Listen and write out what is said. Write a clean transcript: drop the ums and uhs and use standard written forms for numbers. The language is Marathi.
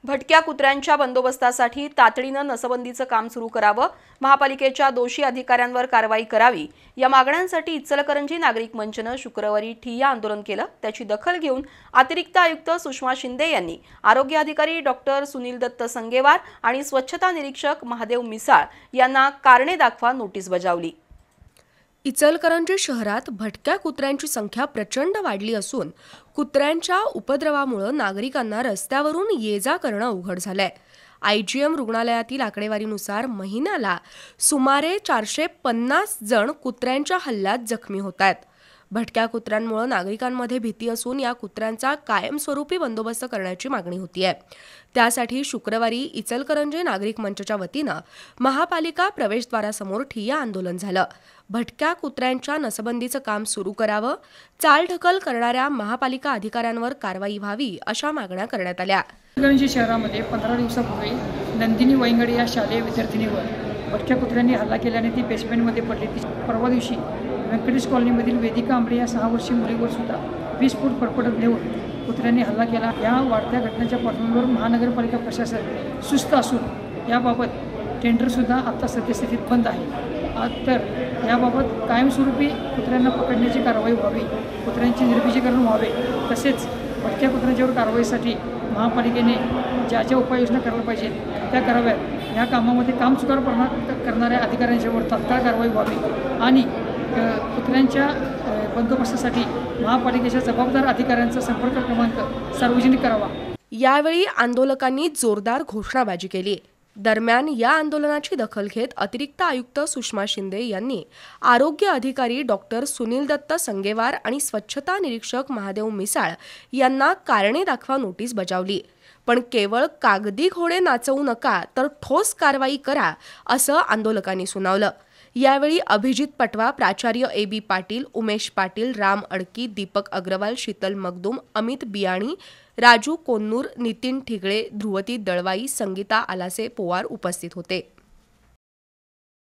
भटक्या कुत्र्यांच्या बंदोबस्तासाठी तातडीनं नसबंदीचं काम सुरू करावं, महापालिकेच्या दोषी अधिकाऱ्यांवर कारवाई करावी या मागण्यांसाठी इचलकरंजी नागरिक मंचनं शुक्रवारी ठिय्या आंदोलन केलं। त्याची दखल घेऊन अतिरिक्त आयुक्त सुषमा शिंदे यांनी आरोग्य अधिकारी डॉक्टर सुनील दत्त संगेवार आणि स्वच्छता निरीक्षक महादेव मिसाळ यांना कारणे दाखवा नोटीस बजावली। इचलकरंजी शहरात भटक्या कुत्र्यांची संख्या प्रचंड वाढली असून कुत्र्यांच्या उपद्रवामुळे नागरिकांना रस्त्यावरून ये-जा करणं अवघड झालंय। आयजीएम रुग्णालयातील आकडेवारीनुसार महिन्याला सुमारे 450 जण कुत्र्यांच्या हल्ल्यात जखमी होतात। भटक्या कुत्र्यांमुळे नागरिकांमध्ये भीती असून या कुत्र्यांचा कायमस्वरूपी बंदोबस्त करण्याची मागणी होतीये। त्यासाठी शुक्रवारी इचलकरंजी नागरिक मंचच्या वतीनं महापालिका प्रवेशद्वारासमोर ठिय्या आंदोलन झालं। भटक्या कुत्र्यांच्या नसबंदीचं काम सुरू करावं, चालढकल करणाऱ्या महापालिका अधिकाऱ्यांवर कारवाई व्हावी अशा मागण्या करण्यात आल्या। इचलकरंजी शहरामध्ये 15 दिवसापूर्वी नंदिनी वैंगडे या शालेय विद्यार्थिनीवर भटक्या कुत्र्यांनी हल्ला केल्याने ती बेसमेंटमध्ये पडली। परवा दिवशी व्यंकटेश कॉलनीमधील वेदिका आंबळे या 6 वर्षीय मुलीवर सुद्धा 20 फूट फरफटत नेऊन कुत्र्यांनी हल्ला केला। या वाढत्या घटनांच्या पार्श्वभूमीवर महानगरपालिका प्रशासन सुस्त असून याबाबत टेंडरसुद्धा आता सद्यस्थितीत बंद आहे। तर याबाबत कायमस्वरूपी कुत्र्यांना पकडण्याची कारवाई व्हावी, कुत्र्यांचे निर्बीजीकरण व्हावे, तसेच भटक्या कुत्र्यांच्यावर कारवाईसाठी महापालिकेने ज्या ज्या उपाययोजना करायला पाहिजेत त्या कराव्यात। या कामामध्ये काम चुकार करणाऱ्या अधिकाऱ्यांच्यावर तात्काळ कारवाई व्हावी आणि कुत्र्यांच्या बंदोबस्तासाठी महापालिकेच्या जबाबदार अधिकाऱ्यांचा संपर्क क्रमांक सार्वजनिक करावा। यावेळी आंदोलकांनी जोरदार घोषणाबाजी केली। दरम्यान या आंदोलनाची दखल घेत अतिरिक्त आयुक्त सुषमा शिंदे यांनी आरोग्य अधिकारी डॉक्टर सुनील दत्त संगेवार आणि स्वच्छता निरीक्षक महादेव मिसाळ यांना कारणे दाखवा नोटीस बजावली। पण केवळ कागदी घोडे नाचवू नका तर ठोस कारवाई करा असं आंदोलकांनी सुनावलं। यावेळी अभिजित पटवा, प्राचार्य ए.बी. पाटील, उमेश पाटील, राम अडकी, दीपक अग्रवाल, शीतल मगदूम, अमित बियाणी, राजू कोन्नूर, नितीन ठिगळे, ध्रुवती दळवाई, संगीता आलासे पोवार उपस्थित होते।